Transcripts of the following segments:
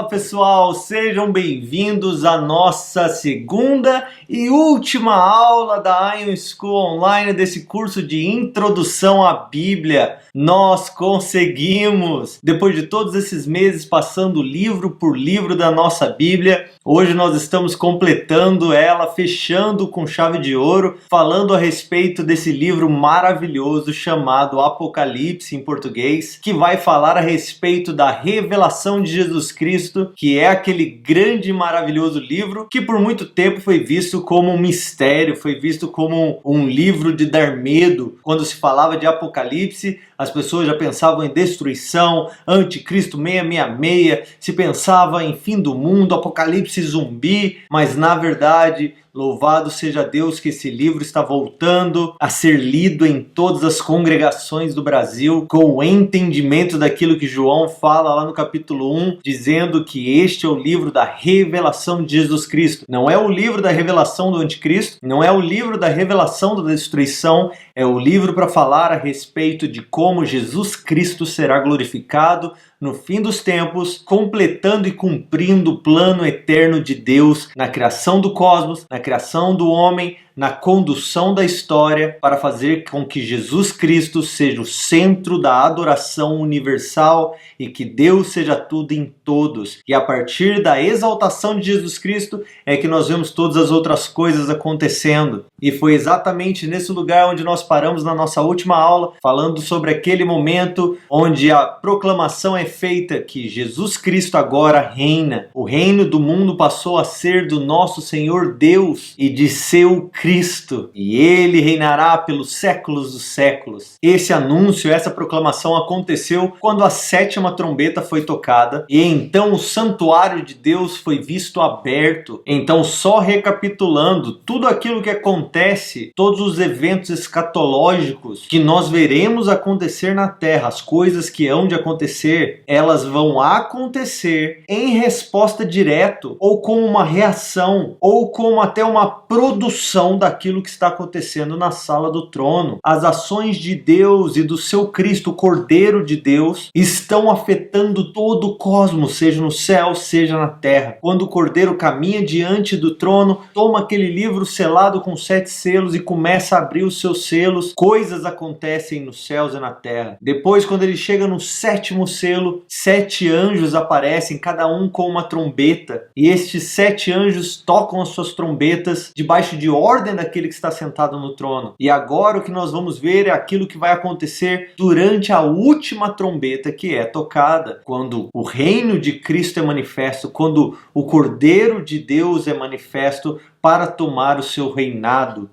Fala pessoal, sejam bem-vindos à nossa segunda e última aula da Ion School Online desse curso de Introdução à Bíblia. Nós conseguimos! Depois de todos esses meses passando livro por livro da nossa Bíblia, hoje nós estamos completando ela, fechando com chave de ouro, falando a respeito desse livro maravilhoso chamado Apocalipse em português, que vai falar a respeito da revelação de Jesus Cristo, que é aquele grande e maravilhoso livro que por muito tempo foi visto como um mistério, foi visto como um livro de dar medo. Quando se falava de Apocalipse, as pessoas já pensavam em destruição, anticristo 666, se pensava em fim do mundo, apocalipse zumbi, mas na verdade, louvado seja Deus que esse livro está voltando a ser lido em todas as congregações do Brasil, com o entendimento daquilo que João fala lá no capítulo 1, dizendo que este é o livro da revelação de Jesus Cristo. Não é o livro da revelação do anticristo, não é o livro da revelação da destruição, é o livro para falar a respeito de como Jesus Cristo será glorificado no fim dos tempos, completando e cumprindo o plano eterno de Deus na criação do cosmos, na criação do homem, na condução da história, para fazer com que Jesus Cristo seja o centro da adoração universal e que Deus seja tudo em todos. E a partir da exaltação de Jesus Cristo é que nós vemos todas as outras coisas acontecendo. E foi exatamente nesse lugar onde nós paramos na nossa última aula, falando sobre aquele momento onde a proclamação é feita que Jesus Cristo agora reina. O reino do mundo passou a ser do nosso Senhor Deus e de seu Cristo, e ele reinará pelos séculos dos séculos. Esse anúncio, essa proclamação aconteceu quando a sétima trombeta foi tocada, e então o santuário de Deus foi visto aberto. Então, só recapitulando tudo aquilo que acontece, todos os eventos escatológicos que nós veremos acontecer na terra, as coisas que hão de acontecer, elas vão acontecer em resposta direto, ou como uma reação, ou como até uma produção daquilo que está acontecendo na sala do trono. As ações de Deus e do seu Cristo, o Cordeiro de Deus, estão afetando todo o cosmos, seja no céu, seja na terra. Quando o Cordeiro caminha diante do trono, toma aquele livro selado com 7 selos e começa a abrir os seus selos, coisas acontecem nos céus e na terra. Depois, quando ele chega no 7º selo, 7 anjos aparecem, cada um com uma trombeta, e estes 7 anjos tocam as suas trombetas debaixo de ordem daquele que está sentado no trono. E agora o que nós vamos ver é aquilo que vai acontecer durante a última trombeta que é tocada, quando o reino de Cristo é manifesto, quando o Cordeiro de Deus é manifesto para tomar o seu reinado.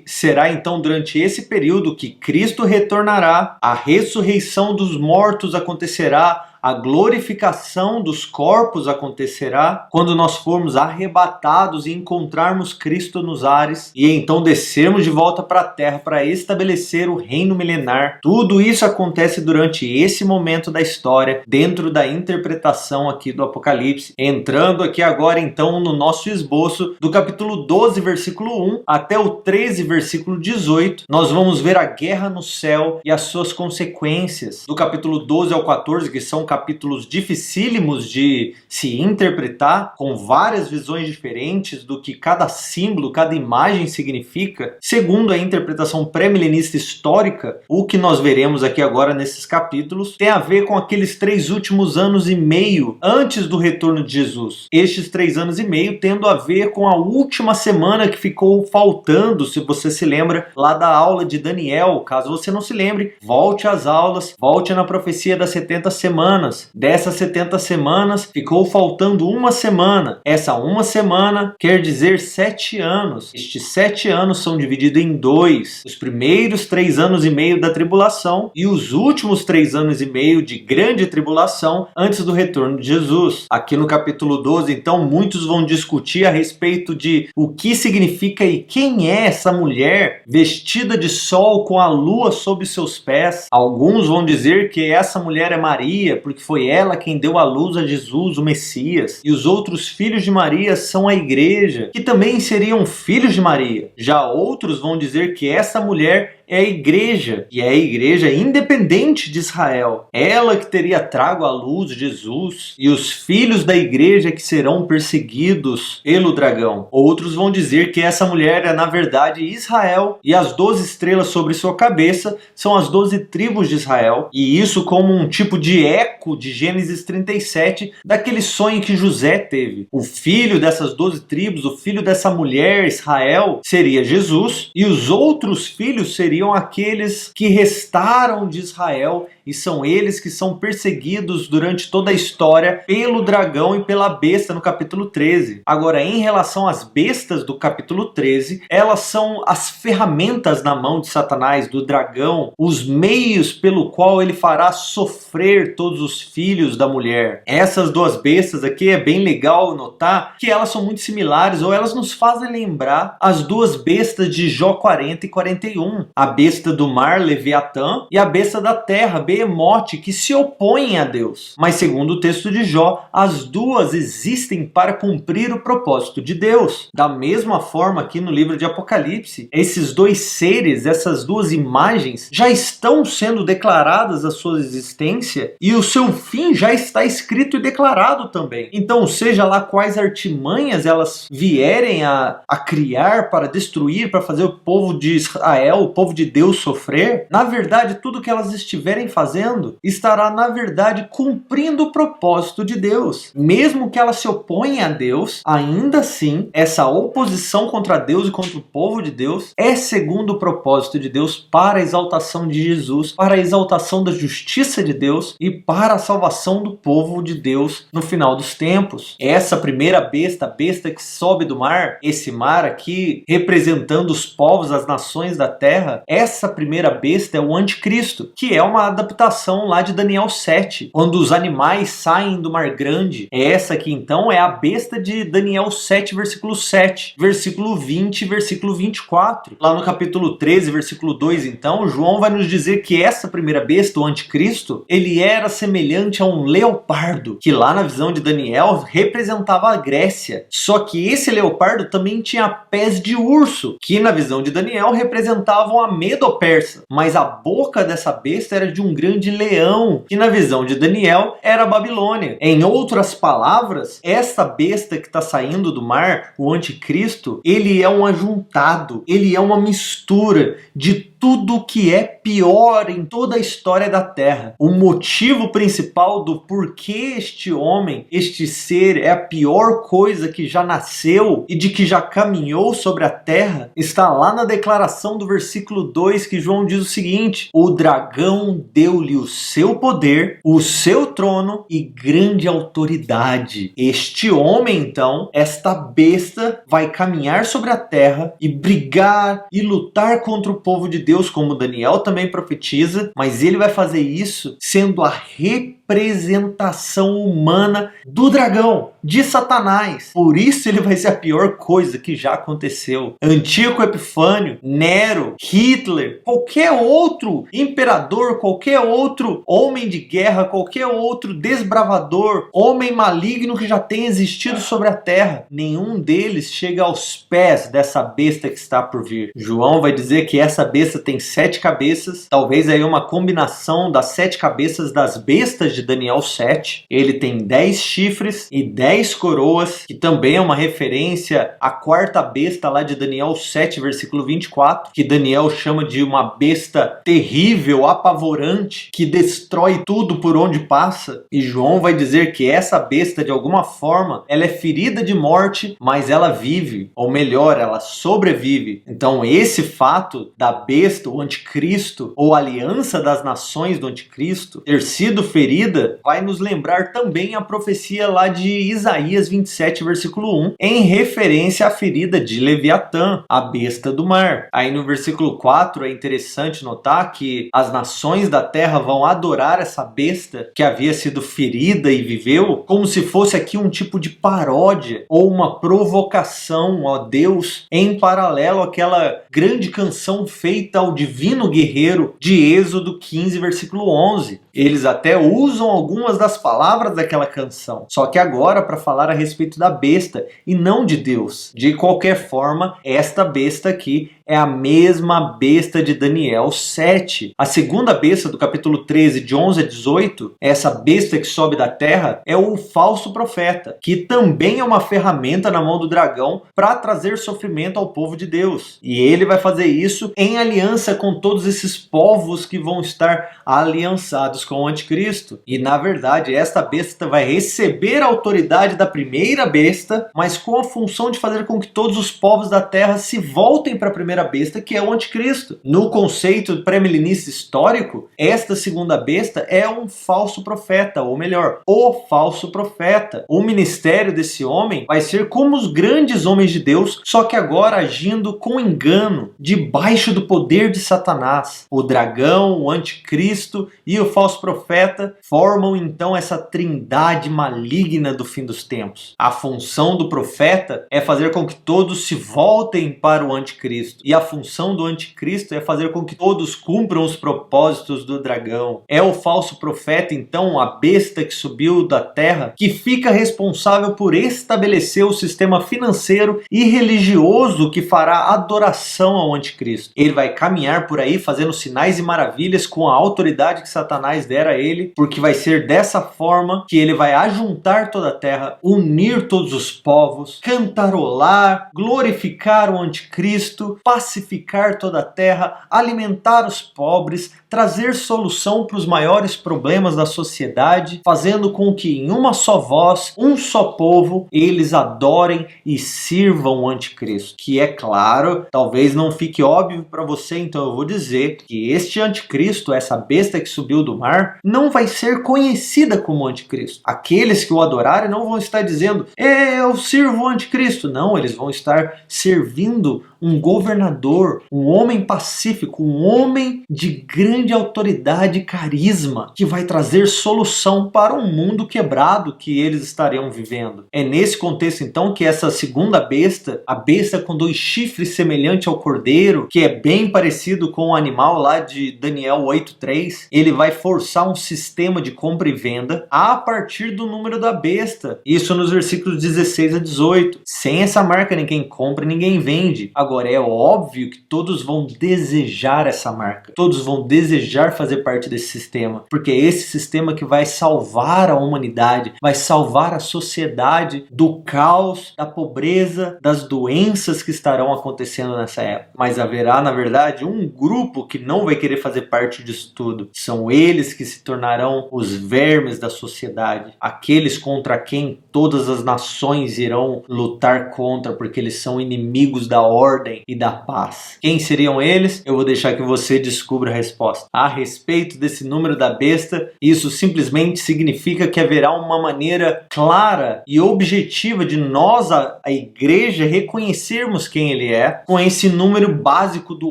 Será então durante esse período que Cristo retornará, a ressurreição dos mortos acontecerá, a glorificação dos corpos acontecerá quando nós formos arrebatados e encontrarmos Cristo nos ares e então descermos de volta para a terra para estabelecer o reino milenar. Tudo isso acontece durante esse momento da história, dentro da interpretação aqui do Apocalipse. Entrando aqui agora então no nosso esboço do capítulo 12, versículo 1 até o 13, versículo 18, nós vamos ver a guerra no céu e as suas consequências. Do capítulo 12 ao 14, que são capítulos dificílimos de se interpretar, com várias visões diferentes do que cada símbolo, cada imagem significa, segundo a interpretação pré-milenista histórica. O que nós veremos aqui agora nesses capítulos tem a ver com aqueles 3 últimos anos e meio antes do retorno de Jesus. Estes 3 anos e meio tendo a ver com a última semana que ficou faltando, se você se lembra lá da aula de Daniel. Caso você não se lembre, volte às aulas, volte na profecia das 70 semanas. Dessas 70 semanas, ficou faltando uma semana. Essa uma semana quer dizer 7 anos. Estes 7 anos são divididos em 2. Os primeiros 3 anos e meio da tribulação e os últimos 3 anos e meio de grande tribulação antes do retorno de Jesus. Aqui no capítulo 12, então, muitos vão discutir a respeito de o que significa e quem é essa mulher vestida de sol com a lua sob seus pés. Alguns vão dizer que essa mulher é Maria, porque foi ela quem deu à luz a Jesus, o Messias. E os outros filhos de Maria são a igreja, que também seriam filhos de Maria. Já outros vão dizer que essa mulher é a igreja, e é a igreja independente de Israel. Ela que teria trago à luz Jesus, e os filhos da igreja que serão perseguidos pelo dragão. Outros vão dizer que essa mulher é na verdade Israel, e as 12 estrelas sobre sua cabeça são as 12 tribos de Israel, e isso como um tipo de eco de Gênesis 37, daquele sonho que José teve. O filho dessas 12 tribos, o filho dessa mulher, Israel, seria Jesus, e os outros filhos seriam aqueles que restaram de Israel, e são eles que são perseguidos durante toda a história pelo dragão e pela besta no capítulo 13. Agora, em relação às bestas do capítulo 13, elas são as ferramentas na mão de Satanás, do dragão, os meios pelo qual ele fará sofrer todos os filhos da mulher. Essas duas bestas aqui é bem legal notar que elas são muito similares, ou elas nos fazem lembrar as duas bestas de Jó 40 e 41. A besta do mar, Leviatã, e a besta da terra, Behemote, que se opõem a Deus. Mas segundo o texto de Jó, as duas existem para cumprir o propósito de Deus. Da mesma forma, aqui no livro de Apocalipse, esses dois seres, essas duas imagens, já estão sendo declaradas a sua existência, e o seu fim já está escrito e declarado também. Então, seja lá quais artimanhas elas vierem a criar para destruir, para fazer o povo de Israel, o povo de Deus sofrer, na verdade, tudo que elas estiverem fazendo estará, na verdade, cumprindo o propósito de Deus. Mesmo que elas se oponham a Deus, ainda assim, essa oposição contra Deus e contra o povo de Deus é segundo o propósito de Deus, para a exaltação de Jesus, para a exaltação da justiça de Deus e para a salvação do povo de Deus no final dos tempos. Essa primeira besta, a besta que sobe do mar, esse mar aqui representando os povos, as nações da terra, essa primeira besta é o anticristo, que é uma adaptação lá de Daniel 7, quando os animais saem do mar grande. Essa aqui então é a besta de Daniel 7, versículo 7, versículo 20, versículo 24. Lá no capítulo 13, versículo 2, então, João vai nos dizer que essa primeira besta, o anticristo, ele era semelhante a um leopardo, que lá na visão de Daniel representava a Grécia. Só que esse leopardo também tinha pés de urso, que na visão de Daniel representavam a Medo-Persa. Mas a boca dessa besta era de um grande leão, que na visão de Daniel era a Babilônia. Em outras palavras, essa besta que está saindo do mar, o anticristo, ele é um ajuntado, ele é uma mistura de tudo que é pior em toda a história da Terra. O motivo principal do porquê este homem, este ser, é a pior coisa que já nasceu e de que já caminhou sobre a Terra, está lá na declaração do versículo 2, que João diz o seguinte: o dragão deu-lhe o seu poder, o seu trono e grande autoridade. Este homem, então, esta besta, vai caminhar sobre a Terra e brigar e lutar contra o povo de Deus, como Daniel também profetiza, mas ele vai fazer isso sendo a representação humana do dragão, de Satanás. Por isso ele vai ser a pior coisa que já aconteceu. Antíoco Epifânio, Nero, Hitler, qualquer outro imperador, qualquer outro homem de guerra, qualquer outro desbravador, homem maligno que já tenha existido sobre a terra, nenhum deles chega aos pés dessa besta que está por vir. João vai dizer que essa besta tem 7 cabeças, talvez aí uma combinação das 7 cabeças das bestas de Daniel 7. Ele tem 10 chifres e 10 coroas, que também é uma referência à quarta besta lá de Daniel 7, versículo 24, que Daniel chama de uma besta terrível, apavorante, que destrói tudo por onde passa. E João vai dizer que essa besta, de alguma forma, ela é ferida de morte, mas ela vive, ou melhor, ela sobrevive. Então esse fato da besta, o anticristo, ou a aliança das nações do anticristo, ter sido ferida, vai nos lembrar também a profecia lá de Isaías 27, versículo 1, em referência à ferida de Leviatã, a besta do mar. Aí no versículo 4 é interessante notar que as nações da terra vão adorar essa besta que havia sido ferida e viveu, como se fosse aqui um tipo de paródia ou uma provocação a Deus, em paralelo àquela grande canção feita ao divino guerreiro de Êxodo 15, versículo 11. Eles até usam usam algumas das palavras daquela canção, só que agora para falar a respeito da besta e não de Deus. De qualquer forma, esta besta aqui é a mesma besta de Daniel 7. A segunda besta do capítulo 13, de 11 a 18, essa besta que sobe da terra, é o falso profeta, que também é uma ferramenta na mão do dragão para trazer sofrimento ao povo de Deus. E ele vai fazer isso em aliança com todos esses povos que vão estar aliançados com o anticristo. E na verdade, esta besta vai receber a autoridade da primeira besta, mas com a função de fazer com que todos os povos da terra se voltem para a primeira besta, que é o anticristo. No conceito pré-milenista histórico, esta segunda besta é um falso profeta, ou melhor, o falso profeta. O ministério desse homem vai ser como os grandes homens de Deus, só que agora agindo com engano, debaixo do poder de Satanás. O dragão, o anticristo e o falso profeta formam então essa trindade maligna do fim dos tempos. A função do profeta é fazer com que todos se voltem para o anticristo. E a função do anticristo é fazer com que todos cumpram os propósitos do dragão. É o falso profeta, então, a besta que subiu da terra, que fica responsável por estabelecer o sistema financeiro e religioso que fará adoração ao anticristo. Ele vai caminhar por aí fazendo sinais e maravilhas com a autoridade que Satanás dera a ele, porque vai ser dessa forma que ele vai ajuntar toda a terra, unir todos os povos, cantarolar, glorificar o anticristo, pacificar toda a terra, alimentar os pobres, trazer solução para os maiores problemas da sociedade, fazendo com que em uma só voz, um só povo, eles adorem e sirvam o anticristo. Que é claro, talvez não fique óbvio para você, então eu vou dizer que este anticristo, essa besta que subiu do mar, não vai ser conhecida como anticristo. Aqueles que o adorarem não vão estar dizendo, eu sirvo o anticristo. Não, eles vão estar servindo um governador, um homem pacífico, um homem de grande autoridade e carisma, que vai trazer solução para um mundo quebrado que eles estariam vivendo. É nesse contexto então que essa segunda besta, a besta com 2 chifres semelhante ao cordeiro, que é bem parecido com o animal lá de Daniel 8:3, ele vai forçar um sistema de compra e venda a partir do número da besta. Isso nos versículos 16 a 18. Sem essa marca ninguém compra e ninguém vende. Agora, é óbvio que todos vão desejar essa marca. Todos vão desejar fazer parte desse sistema. Porque é esse sistema que vai salvar a humanidade, vai salvar a sociedade do caos, da pobreza, das doenças que estarão acontecendo nessa época. Mas haverá, na verdade, um grupo que não vai querer fazer parte disso tudo. São eles que se tornarão os vermes da sociedade. Aqueles contra quem todas as nações irão lutar contra, porque eles são inimigos da ordem e da paz. Quem seriam eles? Eu vou deixar que você descubra a resposta. A respeito desse número da besta, isso simplesmente significa que haverá uma maneira clara e objetiva de nós, a igreja, reconhecermos quem ele é com esse número básico do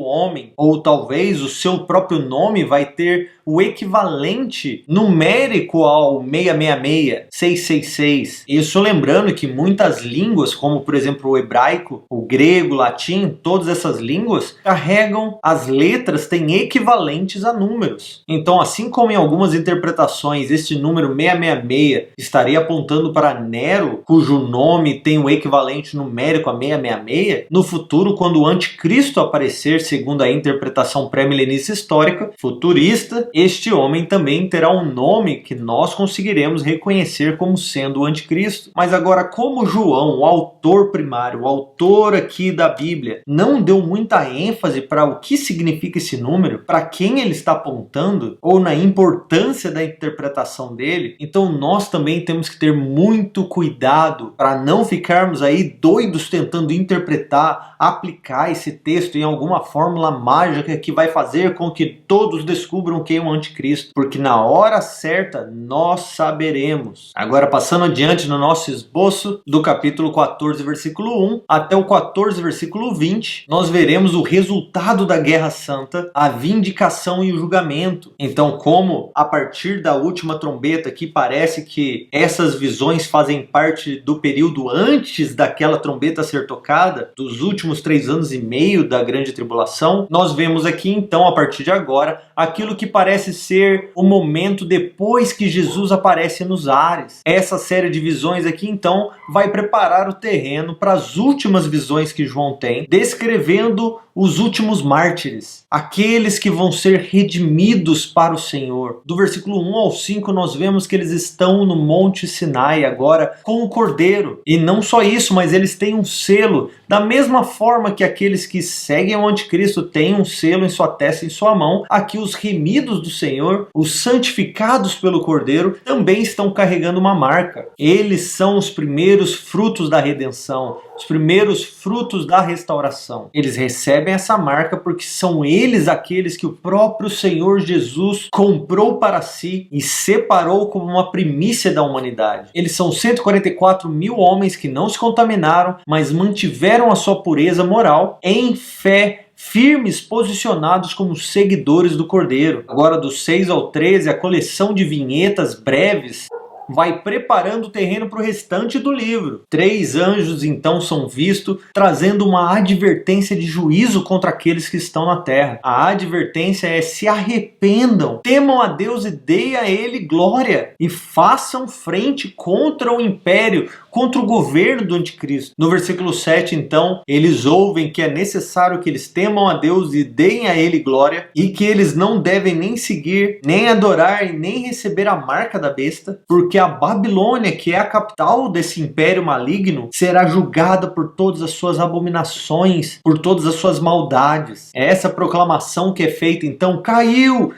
homem, ou talvez o seu próprio nome vai ter o equivalente numérico ao 666, 666. Isso lembrando que muitas línguas, como por exemplo o hebraico, o grego, o latim, todas essas línguas carregam as letras, têm equivalentes a números. Então, assim como em algumas interpretações este número 666 estaria apontando para Nero, cujo nome tem o equivalente numérico a 666, no futuro, quando o anticristo aparecer, segundo a interpretação pré-milenista histórica, futurista, este homem também terá um nome que nós conseguiremos reconhecer como sendo o anticristo. Mas agora, como João, o autor primário, o autor aqui da Bíblia, não deu muita ênfase para o que significa esse número, para quem ele está apontando, ou na importância da interpretação dele, então nós também temos que ter muito cuidado para não ficarmos aí doidos tentando interpretar, aplicar esse texto em alguma fórmula mágica que vai fazer com que todos descubram quem é o anticristo, porque na hora certa nós saberemos. Agora, passando adiante no nosso esboço do capítulo 14, versículo 1 até o 14, versículo 20, nós veremos o resultado da Guerra Santa, a vindicação e o julgamento. Então, como a partir da última trombeta aqui parece que essas visões fazem parte do período antes daquela trombeta ser tocada, dos últimos 3 anos e meio da grande tribulação, nós vemos aqui então, a partir de agora, aquilo que parece parece ser o momento depois que Jesus aparece nos ares. Essa série de visões aqui, então, vai preparar o terreno para as últimas visões que João tem, descrevendo os últimos mártires, aqueles que vão ser redimidos para o Senhor. Do versículo 1 ao 5 nós vemos que eles estão no Monte Sinai agora com o Cordeiro. E não só isso, mas eles têm um selo, da mesma forma que aqueles que seguem o anticristo têm um selo em sua testa e em sua mão. Aqui os remidos do Senhor, os santificados pelo Cordeiro, também estão carregando uma marca. Eles são os primeiros frutos da redenção, os primeiros frutos da restauração. Eles recebem essa marca porque são eles aqueles que o próprio Senhor Jesus comprou para si e separou como uma primícia da humanidade. Eles são 144 mil homens que não se contaminaram, mas mantiveram a sua pureza moral em fé, firmes, posicionados como seguidores do Cordeiro. Agora, do 6 ao 13, a coleção de vinhetas breves vai preparando o terreno para o restante do livro. 3 anjos então são vistos trazendo uma advertência de juízo contra aqueles que estão na terra. A advertência é: se arrependam, temam a Deus e deem a Ele glória e façam frente contra o império, contra o governo do anticristo. No versículo 7 então, eles ouvem que é necessário que eles temam a Deus e deem a Ele glória, e que eles não devem nem seguir, nem adorar e nem receber a marca da besta, porque a Babilônia, que é a capital desse império maligno, será julgada por todas as suas abominações, por todas as suas maldades. É essa proclamação que é feita então: caiu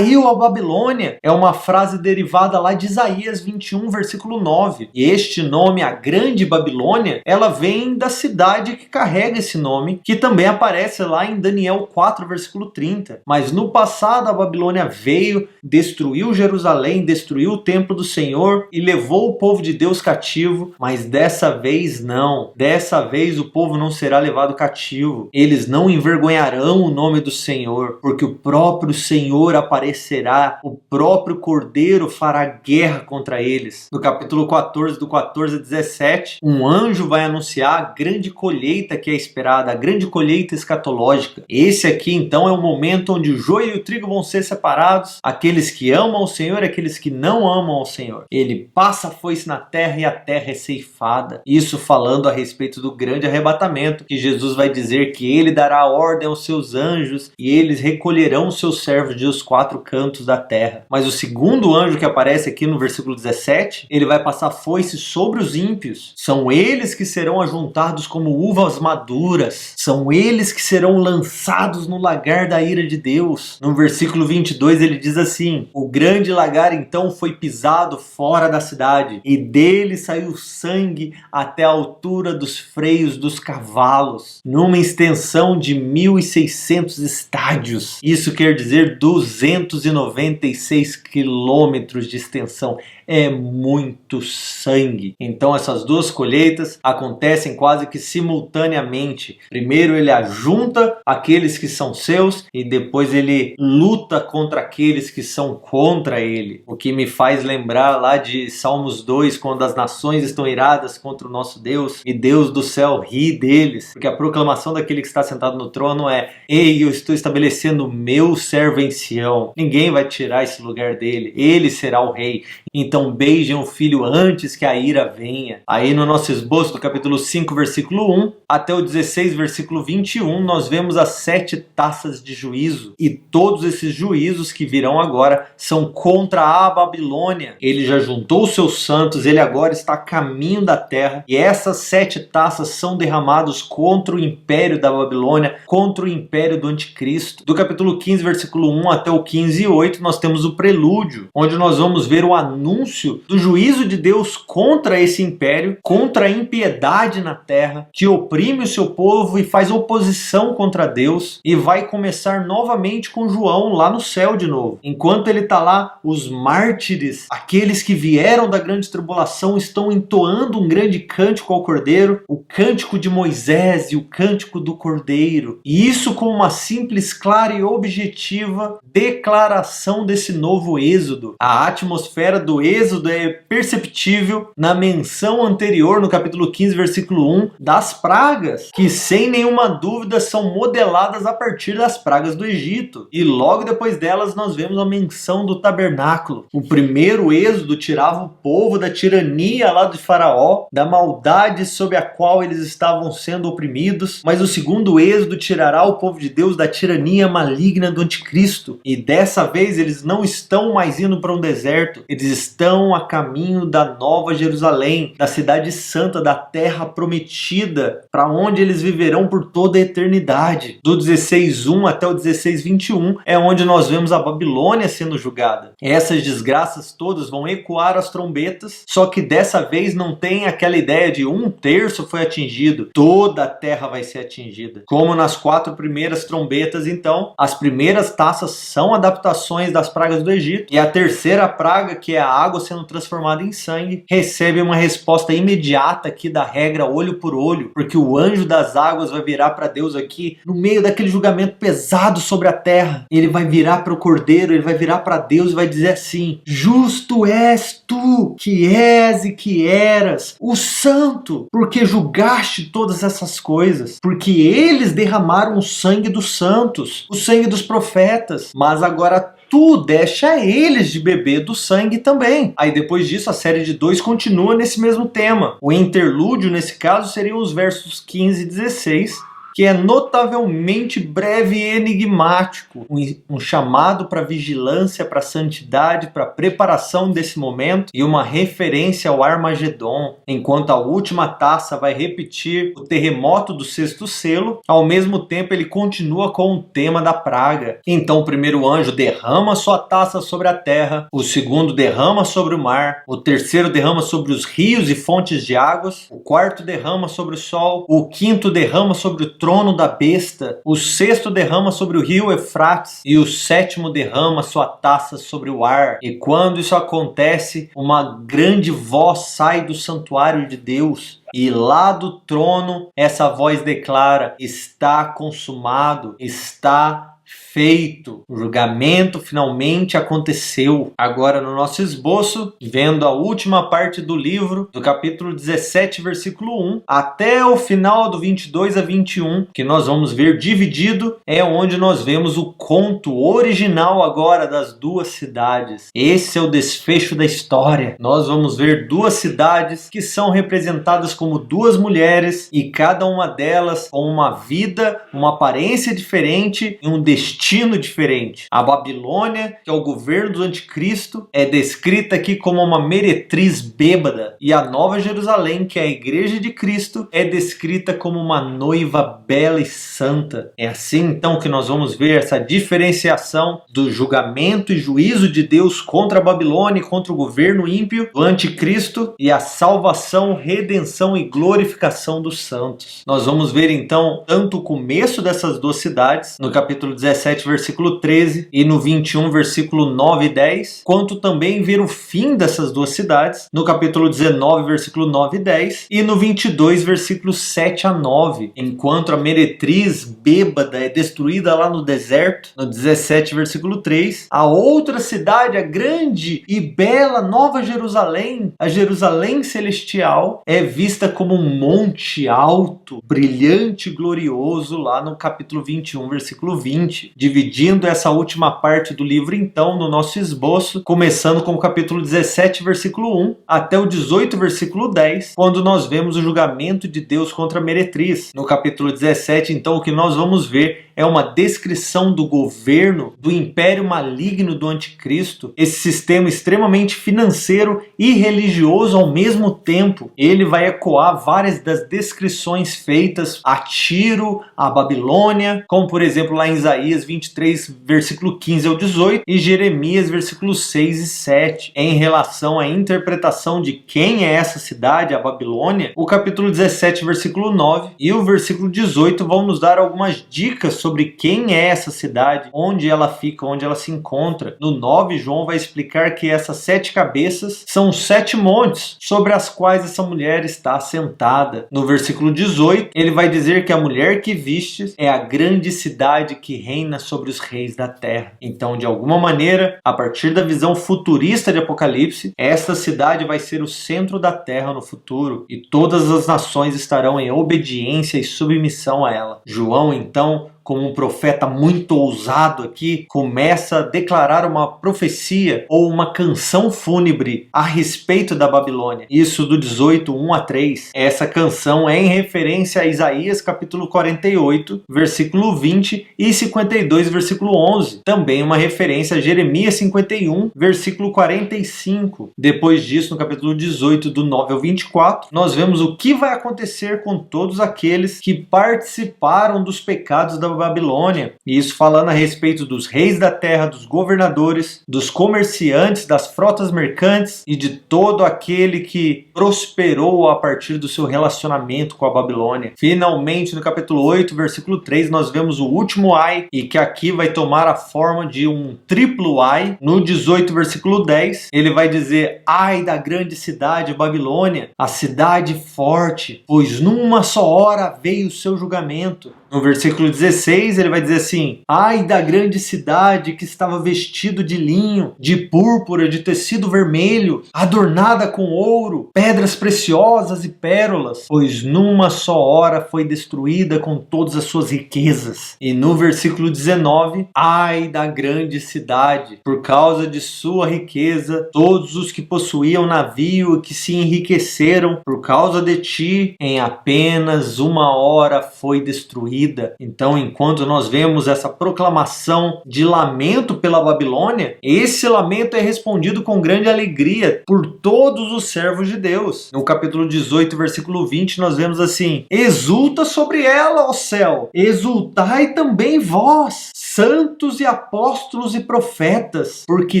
a Babilônia. É uma frase derivada lá de Isaías 21, versículo 9. E este nome, a Grande Babilônia, ela vem da cidade que carrega esse nome, que também aparece lá em Daniel 4, versículo 30. Mas no passado a Babilônia veio, destruiu Jerusalém, destruiu o templo do Senhor e levou o povo de Deus cativo, mas dessa vez não. Dessa vez o povo não será levado cativo. Eles não envergonharão o nome do Senhor, porque o próprio Senhor aparecerá, o próprio Cordeiro fará guerra contra eles. No capítulo 14, do 14 a 17, um anjo vai anunciar a grande colheita que é esperada, a grande colheita escatológica. Esse aqui então é o momento onde o joio e o trigo vão ser separados, aqueles que amam o Senhor e aqueles que não amam ao Senhor. Ele passa a foice na terra e a terra é ceifada. Isso falando a respeito do grande arrebatamento, que Jesus vai dizer que ele dará ordem aos seus anjos e eles recolherão os seus servos dos 4 cantos da terra. Mas o segundo anjo que aparece aqui no versículo 17, ele vai passar foice sobre os ímpios. São eles que serão ajuntados como uvas maduras. São eles que serão lançados no lagar da ira de Deus. No versículo 22 ele diz assim: o grande lagar então foi pisado fora da cidade, e dele saiu sangue até a altura dos freios dos cavalos, numa extensão de 1.600 estádios. Isso quer dizer 296 quilômetros de extensão. É muito sangue. Então essas duas colheitas acontecem quase que simultaneamente. Primeiro ele ajunta aqueles que são seus e depois ele luta contra aqueles que são contra ele. O que me faz lembrar lá de Salmos 2, quando as nações estão iradas contra o nosso Deus e Deus do céu ri deles. Porque a proclamação daquele que está sentado no trono é: ei, eu estou estabelecendo o meu servo em Sião. Ninguém vai tirar esse lugar dele. Ele será o rei. Então beijem o filho antes que a ira venha. Aí no nosso esboço do capítulo 5, versículo 1 até o 16, versículo 21, nós vemos as 7 taças de juízo. E todos esses juízos que virão agora são contra a Babilônia. Ele já juntou os seus santos, ele agora está a caminho da terra. E essas 7 taças são derramadas contra o império da Babilônia, contra o império do anticristo. Do capítulo 15, versículo 1 até o 15:8, nós temos o prelúdio, onde nós vamos ver o anúncio do juízo de Deus contra esse império, contra a impiedade na terra, que oprime o seu povo e faz oposição contra Deus, e vai começar novamente com João lá no céu de novo. Enquanto ele está lá, os mártires, aqueles que vieram da grande tribulação, estão entoando um grande cântico ao Cordeiro, o cântico de Moisés e o cântico do Cordeiro. E isso com uma simples, clara e objetiva declaração desse novo êxodo. A atmosfera do êxodo êxodo é perceptível na menção anterior, no capítulo 15, versículo 1, das pragas, que sem nenhuma dúvida são modeladas a partir das pragas do Egito. E logo depois delas nós vemos a menção do tabernáculo. O primeiro êxodo tirava o povo da tirania lá de Faraó, da maldade sob a qual eles estavam sendo oprimidos, mas o segundo êxodo tirará o povo de Deus da tirania maligna do anticristo. E dessa vez eles não estão mais indo para um deserto, eles estão a caminho da Nova Jerusalém, da cidade santa, da terra prometida, para onde eles viverão por toda a eternidade. Do 16:1 até o 16:21 é onde nós vemos a Babilônia sendo julgada. Essas desgraças todas vão ecoar as trombetas, só que dessa vez não tem aquela ideia de 1/3 foi atingido, toda a terra vai ser atingida. Como nas 4 primeiras trombetas, então, as primeiras taças são adaptações das pragas do Egito, e a terceira praga, que é a água sendo transformada em sangue, recebe uma resposta imediata aqui da regra olho por olho, porque o anjo das águas vai virar para Deus aqui, no meio daquele julgamento pesado sobre a terra. Ele vai virar para o Cordeiro, ele vai virar para Deus e vai dizer assim: justo és tu, que és e que eras, o santo, porque julgaste todas essas coisas, porque eles derramaram o sangue dos santos, o sangue dos profetas, mas agora tu deste a eles de beber do sangue também. Aí depois disso a série de 2 continua nesse mesmo tema. O interlúdio nesse caso seriam os versos 15 e 16, que é notavelmente breve e enigmático, um chamado para vigilância, para santidade, para preparação desse momento e uma referência ao Armagedon, enquanto a última taça vai repetir o terremoto do 6º selo. Ao mesmo tempo ele continua com o tema da praga. Então o primeiro anjo derrama sua taça sobre a terra, o segundo derrama sobre o mar, o terceiro derrama sobre os rios e fontes de águas, o quarto derrama sobre o sol, o quinto derrama sobre o trono da besta, o 6º derrama sobre o rio Eufrates e o 7º derrama sua taça sobre o ar. E quando isso acontece, uma grande voz sai do santuário de Deus, e lá do trono essa voz declara: está consumado, está feito. O julgamento finalmente aconteceu. Agora no nosso esboço, vendo a última parte do livro, do capítulo 17, versículo 1, até o final do 22 a 21, que nós vamos ver dividido, é onde nós vemos o conto original agora das 2 cidades. Esse é o desfecho da história. Nós vamos ver 2 cidades que são representadas como 2 mulheres, e cada uma delas com uma vida, uma aparência diferente e um destino diferente. A Babilônia, que é o governo do anticristo, é descrita aqui como uma meretriz bêbada, e a Nova Jerusalém, que é a igreja de Cristo, é descrita como uma noiva bela e santa. É assim então que nós vamos ver essa diferenciação do julgamento e juízo de Deus contra a Babilônia e contra o governo ímpio do anticristo, e a salvação, redenção e glorificação dos santos. Nós vamos ver então tanto o começo dessas 2 cidades, no capítulo 17, versículo 13, e no 21, versículo 9 e 10, quanto também ver o fim dessas 2 cidades, no capítulo 19, versículo 9 e 10, e no 22, versículos 7 a 9, enquanto a meretriz bêbada é destruída lá no deserto, no 17, versículo 3, a outra cidade, a grande e bela Nova Jerusalém, a Jerusalém celestial, é vista como um monte alto, brilhante e glorioso, lá no capítulo 21, versículo 20, dividindo essa última parte do livro então no nosso esboço, começando com o capítulo 17, versículo 1, até o 18, versículo 10, quando nós vemos o julgamento de Deus contra a meretriz. No capítulo 17, então, o que nós vamos ver é uma descrição do governo, do império maligno do anticristo, esse sistema extremamente financeiro e religioso ao mesmo tempo. Ele vai ecoar várias das descrições feitas a Tiro, a Babilônia, como por exemplo lá em Isaías 23, versículo 15 ao 18, e Jeremias, versículos 6 e 7. Em relação à interpretação de quem é essa cidade, a Babilônia, o capítulo 17, versículo 9 e o versículo 18 vão nos dar algumas dicas sobre quem é essa cidade, onde ela fica, onde ela se encontra. No 9, João vai explicar que essas 7 cabeças são 7 montes sobre as quais essa mulher está sentada. No versículo 18, ele vai dizer que a mulher que vistes é a grande cidade que reina sobre os reis da terra. Então, de alguma maneira, a partir da visão futurista de Apocalipse, esta cidade vai ser o centro da terra no futuro e todas as nações estarão em obediência e submissão a ela. João, então, como um profeta muito ousado aqui, começa a declarar uma profecia ou uma canção fúnebre a respeito da Babilônia. Isso do 18, 1 a 3. Essa canção é em referência a Isaías capítulo 48, versículo 20 e 52, versículo 11. Também uma referência a Jeremias 51, versículo 45. Depois disso, no capítulo 18, do 9 ao 24, nós vemos o que vai acontecer com todos aqueles que participaram dos pecados da Babilônia, e isso falando a respeito dos reis da terra, dos governadores, dos comerciantes, das frotas mercantes e de todo aquele que prosperou a partir do seu relacionamento com a Babilônia. Finalmente, no capítulo 8, versículo 3, nós vemos o último ai, e que aqui vai tomar a forma de um triplo ai. No 18, versículo 10, ele vai dizer: ai da grande cidade Babilônia, a cidade forte, pois numa só hora veio o seu julgamento. No versículo 16, ele vai dizer assim: ai da grande cidade que estava vestido de linho, de púrpura, de tecido vermelho, adornada com ouro, pedras preciosas e pérolas, pois numa só hora foi destruída com todas as suas riquezas. E no versículo 19, ai da grande cidade, por causa de sua riqueza, todos os que possuíam navio e que se enriqueceram por causa de ti, em apenas uma hora foi destruída. Então, enquanto nós vemos essa proclamação de lamento pela Babilônia, esse lamento é respondido com grande alegria por todos os servos de Deus. No capítulo 18, versículo 20, nós vemos assim: exulta sobre ela, ó céu, exultai também vós, santos e apóstolos e profetas, porque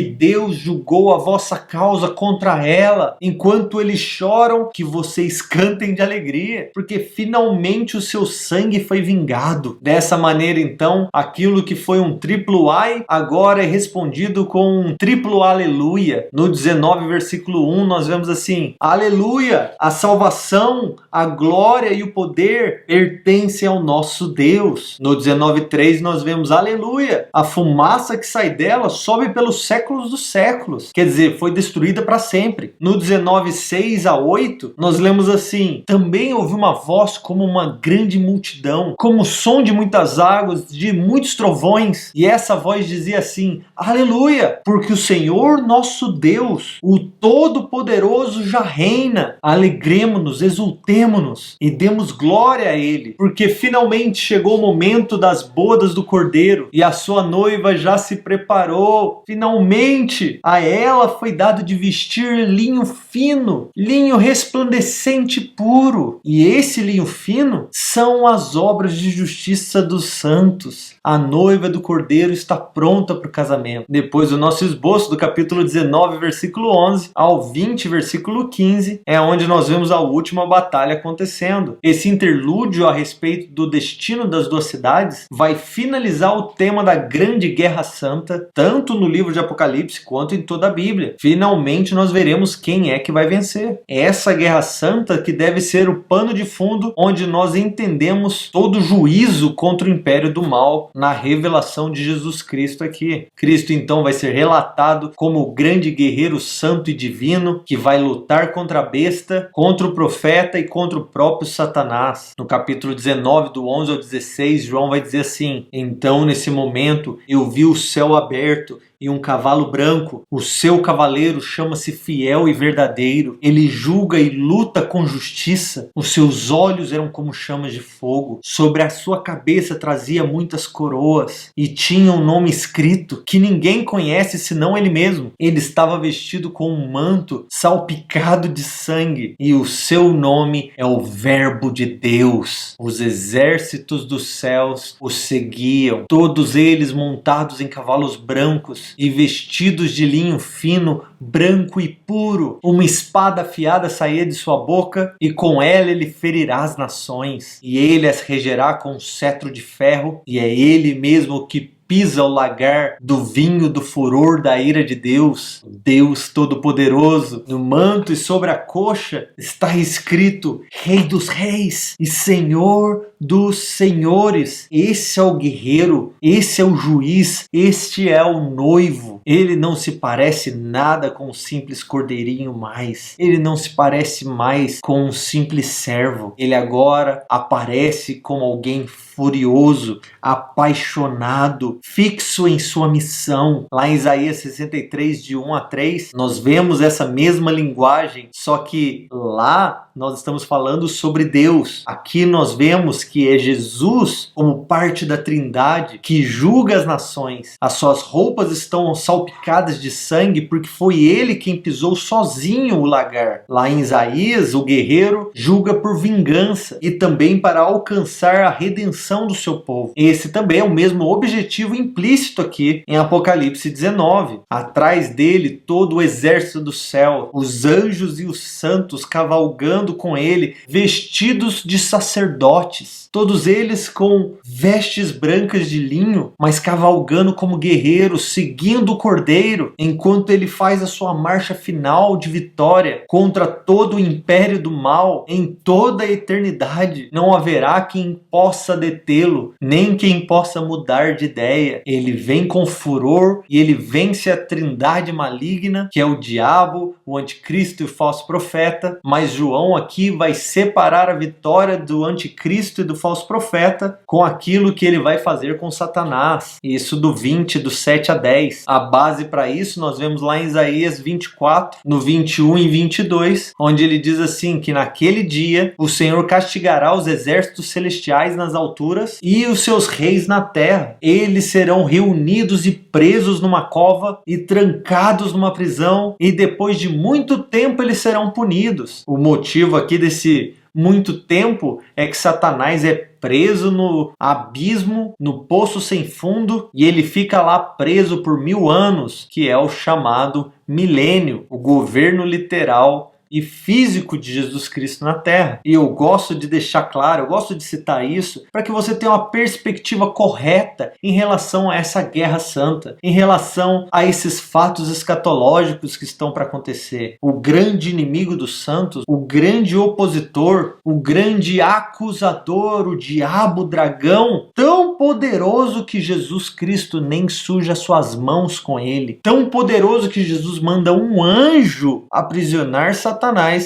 Deus julgou a vossa causa contra ela, enquanto eles choram, que vocês cantem de alegria, porque finalmente o seu sangue foi vingado. Dessa maneira, então, aquilo que foi um triplo ai, agora é respondido com um triplo aleluia. No 19, versículo 1, nós vemos assim: aleluia, a salvação, a glória e o poder pertencem ao nosso Deus. No 19:3, nós vemos aleluia, a fumaça que sai dela sobe pelos séculos dos séculos. Quer dizer, foi destruída para sempre. No 19:6 a 8, nós lemos assim: também ouvi uma voz como uma grande multidão, como o som de muitas águas, de muitos trovões, e essa voz dizia assim: aleluia, porque o Senhor nosso Deus, o Todo-Poderoso, já reina. Alegremo-nos, exultemo-nos e demos glória a Ele, porque finalmente chegou o momento das bodas do Cordeiro e a sua noiva já se preparou. Finalmente a ela foi dado de vestir linho fino, linho resplandecente e puro, e esse linho fino são as obras de justiça dos santos. A noiva do Cordeiro está pronta para o casamento. Depois do nosso esboço do capítulo 19, versículo 11 ao 20, versículo 15, é onde nós vemos a última batalha acontecendo. Esse interlúdio a respeito do destino das duas cidades vai finalizar o tema da grande guerra santa, tanto no livro de Apocalipse quanto em toda a Bíblia. Finalmente nós veremos quem é que vai vencer. Essa guerra santa que deve ser o pano de fundo onde nós entendemos todo o juízo contra o império do mal na revelação de Jesus Cristo aqui. Cristo então vai ser relatado como o grande guerreiro santo e divino que vai lutar contra a besta, contra o profeta e contra o próprio Satanás. No capítulo 19, do 11 ao 16, João vai dizer assim: então nesse momento eu vi o céu aberto e um cavalo branco. O seu cavaleiro chama-se Fiel e Verdadeiro. Ele julga e luta com justiça. Os seus olhos eram como chamas de fogo. Sobre a sua cabeça trazia muitas coroas e tinha um nome escrito que ninguém conhece senão ele mesmo. Ele estava vestido com um manto salpicado de sangue e o seu nome é o Verbo de Deus. Os exércitos dos céus o seguiam, todos eles montados em cavalos brancos Deus, e vestidos de linho fino, branco e puro. Uma espada afiada saía de sua boca, e com ela ele ferirá as nações, e ele as regerá com um cetro de ferro, e é ele mesmo que pisa o lagar do vinho do furor da ira de Deus, Deus Todo-Poderoso. No manto e sobre a coxa está escrito: Rei dos Reis e Senhor dos Senhores. Esse é o guerreiro, esse é o juiz, este é o noivo. Ele não se parece nada com um simples cordeirinho mais. Ele não se parece mais com um simples servo. Ele agora aparece como alguém furioso, apaixonado, fixo em sua missão. Lá em Isaías 63, de 1 a 3, nós vemos essa mesma linguagem, só que lá nós estamos falando sobre Deus. Aqui nós vemos que é Jesus, como parte da Trindade, que julga as nações. As suas roupas estão salpicadas de sangue, porque foi ele quem pisou sozinho o lagar. Lá em Isaías, o guerreiro julga por vingança e também para alcançar a redenção do seu povo. Esse também é o mesmo objetivo implícito aqui em Apocalipse 19. Atrás dele, todo o exército do céu, os anjos e os santos cavalgando com ele, vestidos de sacerdotes, todos eles com vestes brancas de linho, mas cavalgando como guerreiros, seguindo o Cordeiro, enquanto ele faz a sua marcha final de vitória contra todo o império do mal. Em toda a eternidade não haverá quem possa detê-lo, nem quem possa mudar de ideia. Ele vem com furor e ele vence a trindade maligna, que é o diabo, o anticristo e o falso profeta. Mas João aqui vai separar a vitória do anticristo e do falso profeta com aquilo que ele vai fazer com Satanás. Isso do 20, do 7 a 10. A base para isso nós vemos lá em Isaías 24, no 21 e 22, onde ele diz assim, que naquele dia o Senhor castigará os exércitos celestiais nas alturas e os seus reis na terra. Eles serão reunidos e presos numa cova e trancados numa prisão, e depois de muito tempo eles serão punidos. O motivo aqui desse muito tempo é que Satanás é preso no abismo, no poço sem fundo, e ele fica lá preso por 1000 anos, que é o chamado milênio, o governo literal e físico de Jesus Cristo na Terra. E eu gosto de deixar claro, eu gosto de citar isso para que você tenha uma perspectiva correta em relação a essa guerra santa, em relação a esses fatos escatológicos que estão para acontecer. O grande inimigo dos santos, o grande opositor, o grande acusador, o diabo, o dragão, tão poderoso que Jesus Cristo nem suja suas mãos com ele, tão poderoso que Jesus manda um anjo aprisionar Satanás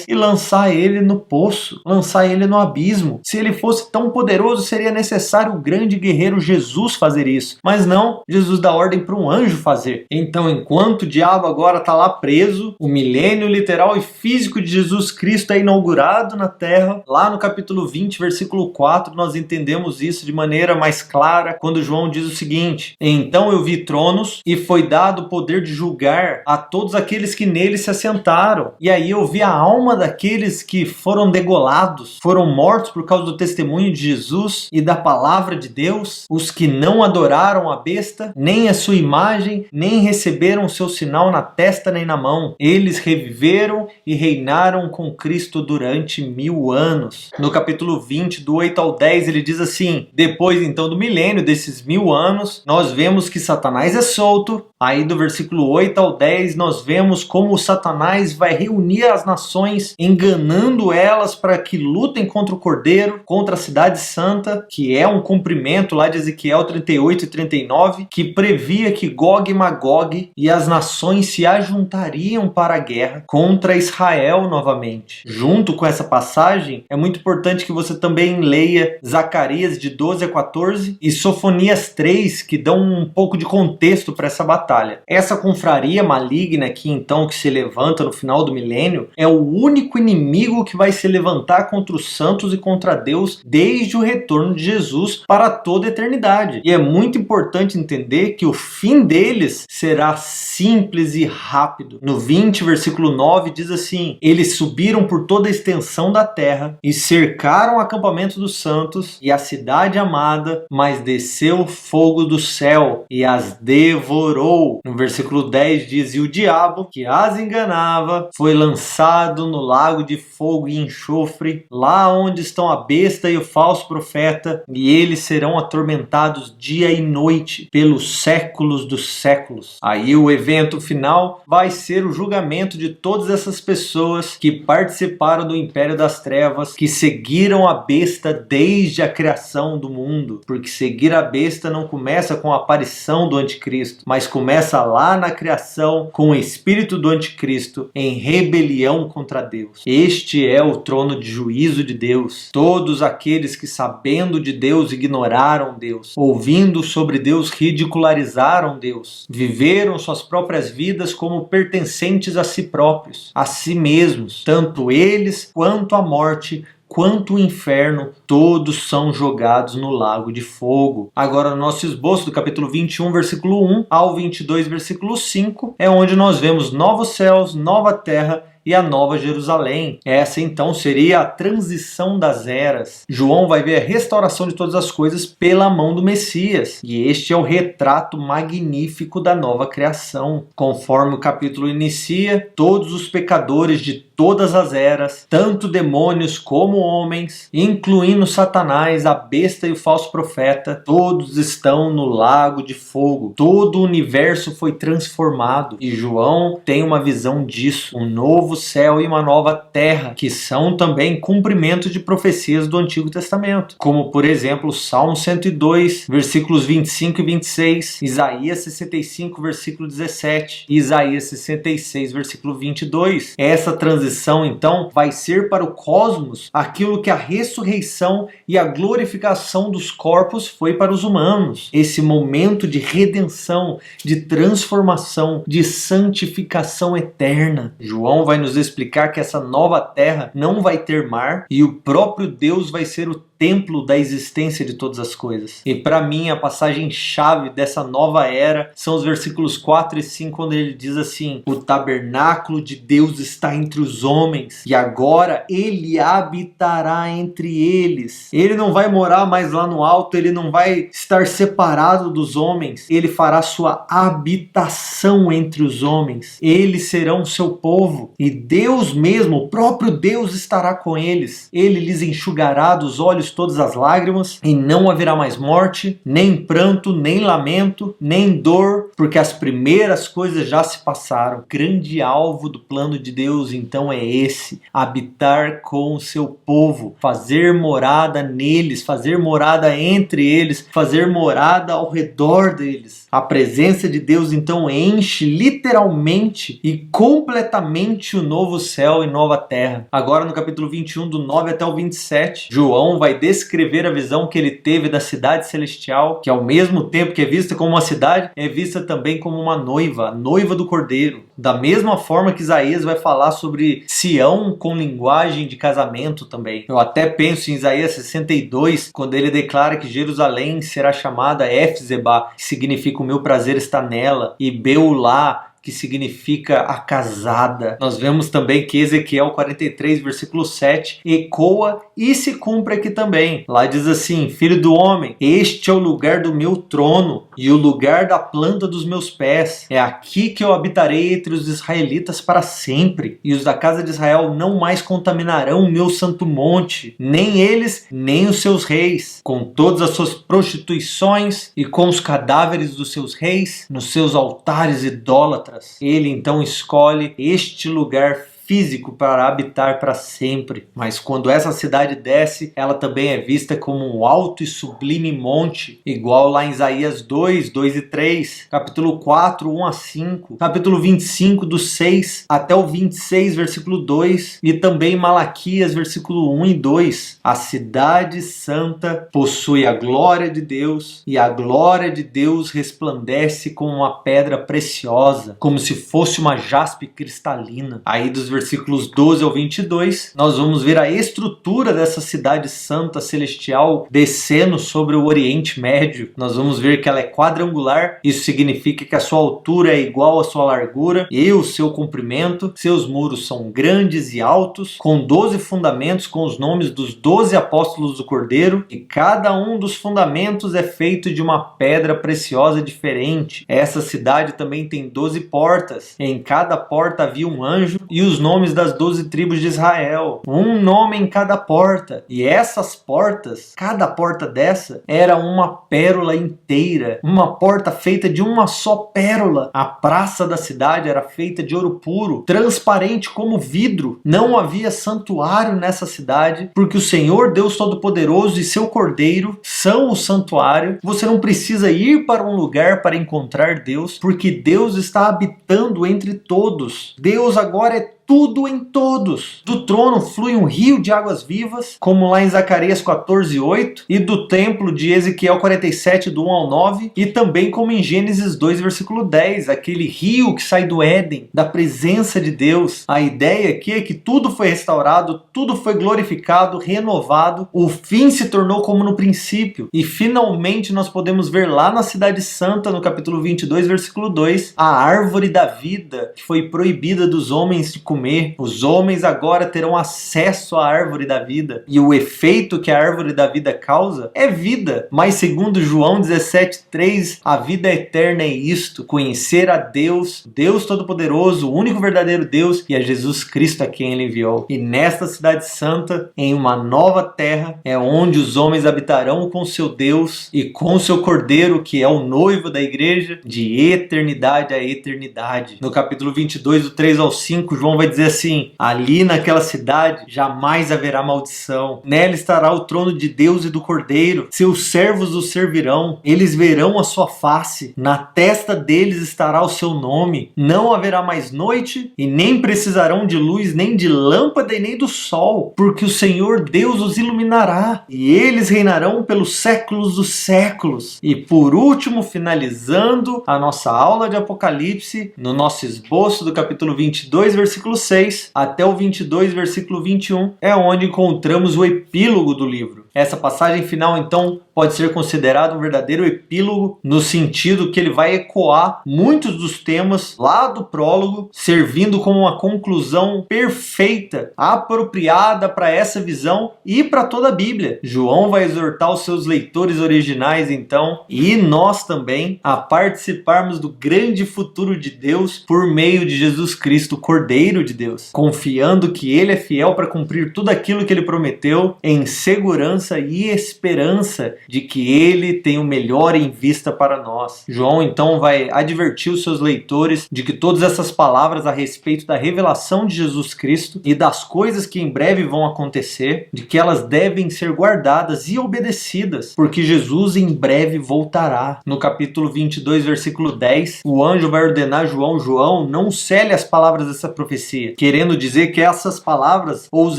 e lançar ele no poço, lançar ele no abismo. Se ele fosse tão poderoso, seria necessário o grande guerreiro Jesus fazer isso. Mas não, Jesus dá ordem para um anjo fazer. Então, enquanto o diabo agora está lá preso, o milênio literal e físico de Jesus Cristo é inaugurado na terra. Lá no capítulo 20, versículo 4, nós entendemos isso de maneira mais clara, quando João diz o seguinte: então eu vi tronos e foi dado o poder de julgar a todos aqueles que nele se assentaram. E aí eu vi a alma daqueles que foram degolados, foram mortos por causa do testemunho de Jesus e da palavra de Deus, os que não adoraram a besta, nem a sua imagem, nem receberam o seu sinal na testa nem na mão. Eles reviveram e reinaram com Cristo durante 1000 anos. No capítulo 20, do 8 ao 10, ele diz assim: depois então do milênio, desses 1000 anos, nós vemos que Satanás é solto. Aí do versículo 8 ao 10, nós vemos como Satanás vai reunir as nações, enganando elas para que lutem contra o Cordeiro, contra a cidade santa, que é um cumprimento lá de Ezequiel 38 e 39, que previa que Gog e Magog e as nações se ajuntariam para a guerra contra Israel novamente. Junto com essa passagem, é muito importante que você também leia Zacarias de 12 a 14 e Sofonias 3, que dão um pouco de contexto para essa batalha. Essa confraria maligna aqui então que se levanta no final do milênio é o único inimigo que vai se levantar contra os santos e contra Deus desde o retorno de Jesus para toda a eternidade. E é muito importante entender que o fim deles será simples e rápido. No 20, versículo 9, diz assim: eles subiram por toda a extensão da terra e cercaram o acampamento dos santos e a cidade amada, mas desceu fogo do céu e as devorou. enganou. No versículo 10 diz: e o diabo que as enganava foi lançado no lago de fogo e enxofre, lá onde estão a besta e o falso profeta, e eles serão atormentados dia e noite pelos séculos dos séculos. Aí o evento final vai ser o julgamento de todas essas pessoas que participaram do império das trevas, que seguiram a besta desde a criação do mundo, porque seguir a besta não começa com a aparição do anticristo, mas começa lá na criação com o espírito do anticristo em rebelião contra Deus. Este é o trono de juízo de Deus. Todos aqueles que, sabendo de Deus, ignoraram Deus, ouvindo sobre Deus, ridicularizaram Deus, viveram suas próprias vidas como pertencentes a si próprios, a si mesmos. Tanto eles quanto a morte, quanto o inferno, todos são jogados no lago de fogo. Agora, no nosso esboço do capítulo 21, versículo 1 ao 22, versículo 5, é onde nós vemos novos céus, nova terra e a nova Jerusalém. Essa então seria a transição das eras. João vai ver a restauração de todas as coisas pela mão do Messias. E este é o retrato magnífico da nova criação. Conforme o capítulo inicia, todos os pecadores de todas as eras, tanto demônios como homens, incluindo Satanás, a besta e o falso profeta, todos estão no lago de fogo. Todo o universo foi transformado. E João tem uma visão disso. Um novo céu e uma nova terra, que são também cumprimentos de profecias do Antigo Testamento, como por exemplo Salmo 102, versículos 25 e 26, Isaías 65, versículo 17, e Isaías 66, versículo 22. Essa transição então vai ser para o cosmos aquilo que a ressurreição e a glorificação dos corpos foi para os humanos. Esse momento de redenção, de transformação, de santificação eterna. João vai nos explicar que essa nova terra não vai ter mar e o próprio Deus vai ser o templo da existência de todas as coisas. E para mim a passagem chave dessa nova era são os versículos 4 e 5, onde ele diz assim: o tabernáculo de Deus está entre os homens e agora ele habitará entre eles. Ele não vai morar mais lá no alto, ele não vai estar separado dos homens, ele fará sua habitação entre os homens. Eles serão seu povo e Deus mesmo, o próprio Deus, estará com eles. Ele lhes enxugará dos olhos todas as lágrimas, e não haverá mais morte, nem pranto, nem lamento, nem dor, porque as primeiras coisas já se passaram. O grande alvo do plano de Deus então é esse: habitar com o seu povo, fazer morada neles, fazer morada entre eles, fazer morada ao redor deles. A presença de Deus então enche literalmente e completamente o novo céu e nova terra. Agora no capítulo 21, do 9 até o 27, João vai descrever a visão que ele teve da cidade celestial, que ao mesmo tempo que é vista como uma cidade, é vista também como uma noiva, a noiva do Cordeiro. Da mesma forma que Isaías vai falar sobre Sião com linguagem de casamento também. Eu até penso em Isaías 62, quando ele declara que Jerusalém será chamada Éfzeba, que significa o meu prazer está nela, e Beulá, que significa a casada. Nós vemos também que Ezequiel 43, versículo 7, ecoa e se cumpre aqui também. Lá diz assim: filho do homem, este é o lugar do meu trono e o lugar da planta dos meus pés. É aqui que eu habitarei entre os israelitas para sempre. E os da casa de Israel não mais contaminarão o meu santo monte, nem eles, nem os seus reis, com todas as suas prostituições e com os cadáveres dos seus reis, nos seus altares idólatras. Ele então escolhe este lugar físico para habitar para sempre. Mas quando essa cidade desce, ela também é vista como um alto e sublime monte, igual lá em Isaías 2, 2 e 3, capítulo 4, 1 a 5, capítulo 25, do 6 até o 26, versículo 2, e também Malaquias, versículo 1 e 2. A cidade santa possui a glória de Deus, e a glória de Deus resplandece como uma pedra preciosa, como se fosse uma jaspe cristalina. Aí dos versículos 12 ao 22, nós vamos ver a estrutura dessa cidade santa celestial descendo sobre o Oriente Médio. Nós vamos ver que ela é quadrangular, isso significa que a sua altura é igual à sua largura e o seu comprimento. Seus muros são grandes e altos, com 12 fundamentos com os nomes dos 12 apóstolos do Cordeiro, e cada um dos fundamentos é feito de uma pedra preciosa diferente. Essa cidade também tem 12 portas. Em cada porta havia um anjo e os nomes das 12 tribos de Israel. Um nome em cada porta. E essas portas, cada porta dessa, era uma pérola inteira. Uma porta feita de uma só pérola. A praça da cidade era feita de ouro puro, transparente como vidro. Não havia santuário nessa cidade, porque o Senhor Deus Todo-Poderoso e seu Cordeiro são o santuário. Você não precisa ir para um lugar para encontrar Deus, porque Deus está habitando entre todos. Deus agora é tudo em todos. Do trono flui um rio de águas vivas, como lá em Zacarias 14:8, e do templo de Ezequiel 47, do 1 ao 9, e também como em Gênesis 2, versículo 10, aquele rio que sai do Éden, da presença de Deus. A ideia aqui é que tudo foi restaurado, tudo foi glorificado, renovado, o fim se tornou como no princípio, e finalmente nós podemos ver lá na Cidade Santa, no capítulo 22, versículo 2, a árvore da vida, que foi proibida dos homens de comer. Os homens agora terão acesso à árvore da vida, e o efeito que a árvore da vida causa é vida. Mas segundo João 17:3, a vida eterna é isto: conhecer a Deus, Deus Todo-Poderoso, o único verdadeiro Deus, e a Jesus Cristo a quem Ele enviou. E nesta cidade santa, em uma nova terra, é onde os homens habitarão com seu Deus e com seu Cordeiro, que é o noivo da igreja, de eternidade a eternidade. No capítulo 22, do 3 ao 5, João vai dizer assim: ali naquela cidade jamais haverá maldição. Nela estará o trono de Deus e do Cordeiro. Seus servos o servirão. Eles verão a sua face. Na testa deles estará o seu nome. Não haverá mais noite e nem precisarão de luz, nem de lâmpada e nem do sol, porque o Senhor Deus os iluminará e eles reinarão pelos séculos dos séculos. E por último, finalizando a nossa aula de Apocalipse, no nosso esboço do capítulo 22, versículo 6 até o 22, versículo 21, é onde encontramos o epílogo do livro. Essa passagem final, então, pode ser considerada um verdadeiro epílogo, no sentido que ele vai ecoar muitos dos temas lá do prólogo, servindo como uma conclusão perfeita, apropriada para essa visão e para toda a Bíblia. João vai exortar os seus leitores originais, então, e nós também, a participarmos do grande futuro de Deus por meio de Jesus Cristo, Cordeiro de Deus, confiando que Ele é fiel para cumprir tudo aquilo que Ele prometeu, em segurança e esperança de que Ele tem o melhor em vista para nós. João então vai advertir os seus leitores de que todas essas palavras a respeito da revelação de Jesus Cristo e das coisas que em breve vão acontecer, de que elas devem ser guardadas e obedecidas, porque Jesus em breve voltará. No capítulo 22, versículo 10, o anjo vai ordenar João, não cele as palavras dessa profecia, querendo dizer que essas palavras ou os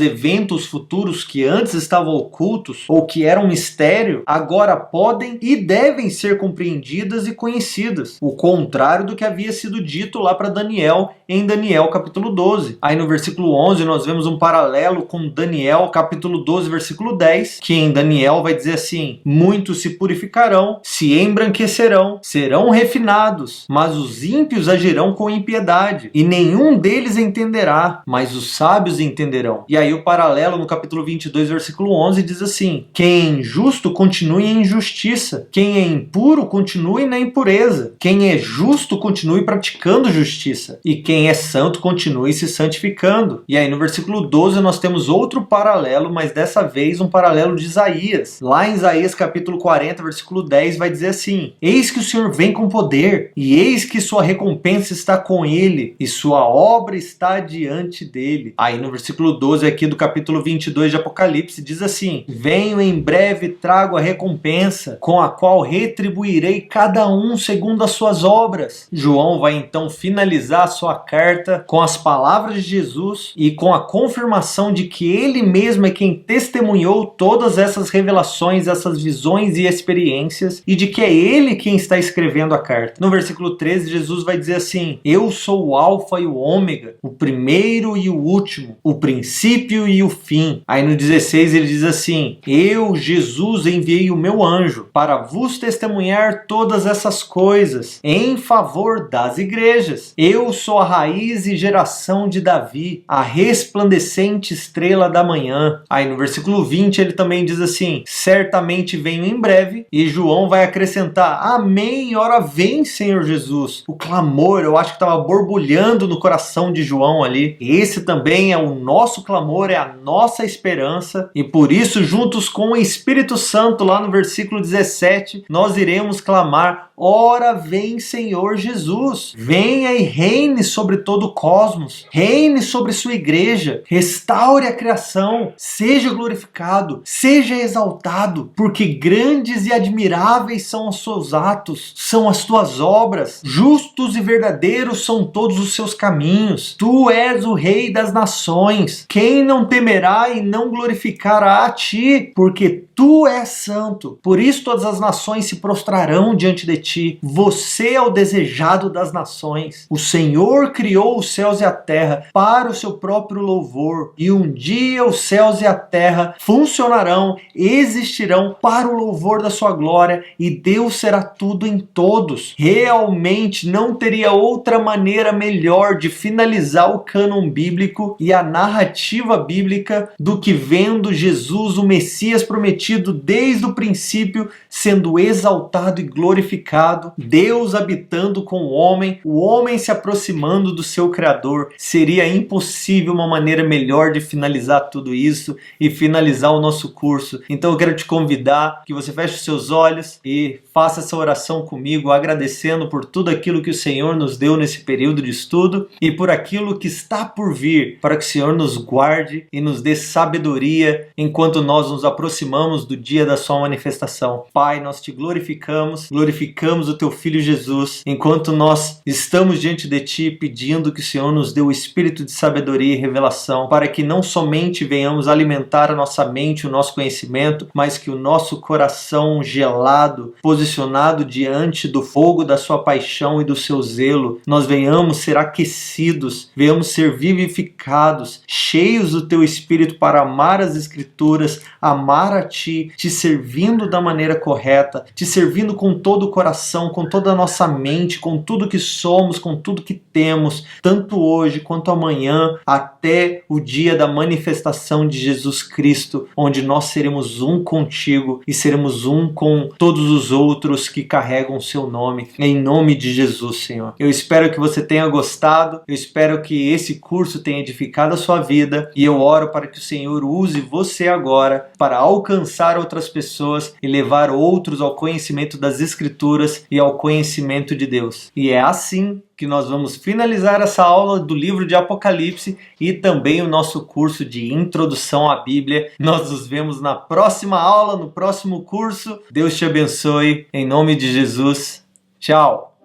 eventos futuros que antes estavam ocultos ou que eram mistério, agora podem e devem ser compreendidas e conhecidas. O contrário do que havia sido dito lá para Daniel, em Daniel capítulo 12. Aí no versículo 11 nós vemos um paralelo com Daniel capítulo 12, versículo 10, que em Daniel vai dizer assim: muitos se purificarão, se embranquecerão, serão refinados, mas os ímpios agirão com impiedade, e nenhum deles entenderá, mas os sábios entenderão. E aí o paralelo no capítulo 22, versículo 11 diz assim: quem é injusto continue em injustiça, quem é impuro continue na impureza, quem é justo continue praticando justiça, e quem é santo continue se santificando. E aí no versículo 12 nós temos outro paralelo, mas dessa vez um paralelo de Isaías. Lá em Isaías capítulo 40, versículo 10 vai dizer assim: eis que o Senhor vem com poder, e eis que sua recompensa está com ele, e sua obra está diante dele. Aí no versículo 12 aqui do capítulo 22 de Apocalipse diz assim: venho em breve, trago a recompensa, com a qual retribuirei cada um segundo as suas obras. João vai então finalizar a sua carta com as palavras de Jesus e com a confirmação de que ele mesmo é quem testemunhou todas essas revelações, essas visões e experiências, e de que é ele quem está escrevendo a carta. No versículo 13, Jesus vai dizer assim: eu sou o Alfa e o Ômega, o primeiro e o último, o princípio e o fim. Aí no 16 ele diz assim: eu, Jesus, enviei o meu anjo para vos testemunhar todas essas coisas em favor das igrejas. Eu sou a raiz e geração de Davi, a resplandecente estrela da manhã. Aí no versículo 20 ele também diz assim: certamente venho em breve. E João vai acrescentar: amém, ora vem, Senhor Jesus. O clamor, eu acho que estava borbulhando no coração de João ali. Esse também é o nosso clamor, é a nossa esperança, e por isso, juntos com o Espírito Santo, lá no versículo 17, nós iremos clamar: ora vem, Senhor Jesus. Venha e reine sobre todo o cosmos, reine sobre sua igreja, restaure a criação, seja glorificado, seja exaltado, porque grandes e admiráveis são os seus atos, são as tuas obras, justos e verdadeiros são todos os seus caminhos. Tu és o Rei das nações. Quem não temerá e não glorificará a ti? Porque tu és santo. Por isso todas as nações se prostrarão diante de ti. Você é o desejado das nações. O Senhor criou os céus e a terra para o seu próprio louvor. E um dia os céus e a terra funcionarão, existirão para o louvor da sua glória, e Deus será tudo em todos. Realmente não teria outra maneira melhor de finalizar o cânon bíblico e a narrativa bíblica do que vendo Jesus, o Messias prometido desde o princípio, sendo exaltado e glorificado, Deus habitando com o homem se aproximando do seu Criador. Seria impossível uma maneira melhor de finalizar tudo isso e finalizar o nosso curso. Então eu quero te convidar que você feche os seus olhos e faça essa oração comigo, agradecendo por tudo aquilo que o Senhor nos deu nesse período de estudo e por aquilo que está por vir, para que o Senhor nos guarde e nos dê sabedoria enquanto nós nos aproximamos do dia da sua manifestação. Pai, nós te glorificamos o teu Filho Jesus, enquanto nós estamos diante de ti pedindo que o Senhor nos dê o espírito de sabedoria e revelação, para que não somente venhamos alimentar a nossa mente, o nosso conhecimento, mas que o nosso coração gelado, posicionado diante do fogo da sua paixão e do seu zelo, nós venhamos ser aquecidos, venhamos ser vivificados, cheios do teu Espírito para amar as Escrituras, amar a ti, te servindo da maneira correta, te servindo com todo o coração, com toda a nossa mente, com tudo que somos, com tudo que temos, tanto hoje quanto amanhã, até o dia da manifestação de Jesus Cristo, onde nós seremos um contigo e seremos um com todos os outros que carregam o seu nome, em nome de Jesus, Senhor. Eu espero que você tenha gostado, eu espero que esse curso tenha edificado a sua vida, e eu oro para que o Senhor use você agora para alcançar outras pessoas e levar outros ao conhecimento das Escrituras e ao conhecimento de Deus. E é assim que nós vamos finalizar essa aula do livro de Apocalipse e também o nosso curso de Introdução à Bíblia. Nós nos vemos na próxima aula, no próximo curso. Deus te abençoe, em nome de Jesus. Tchau!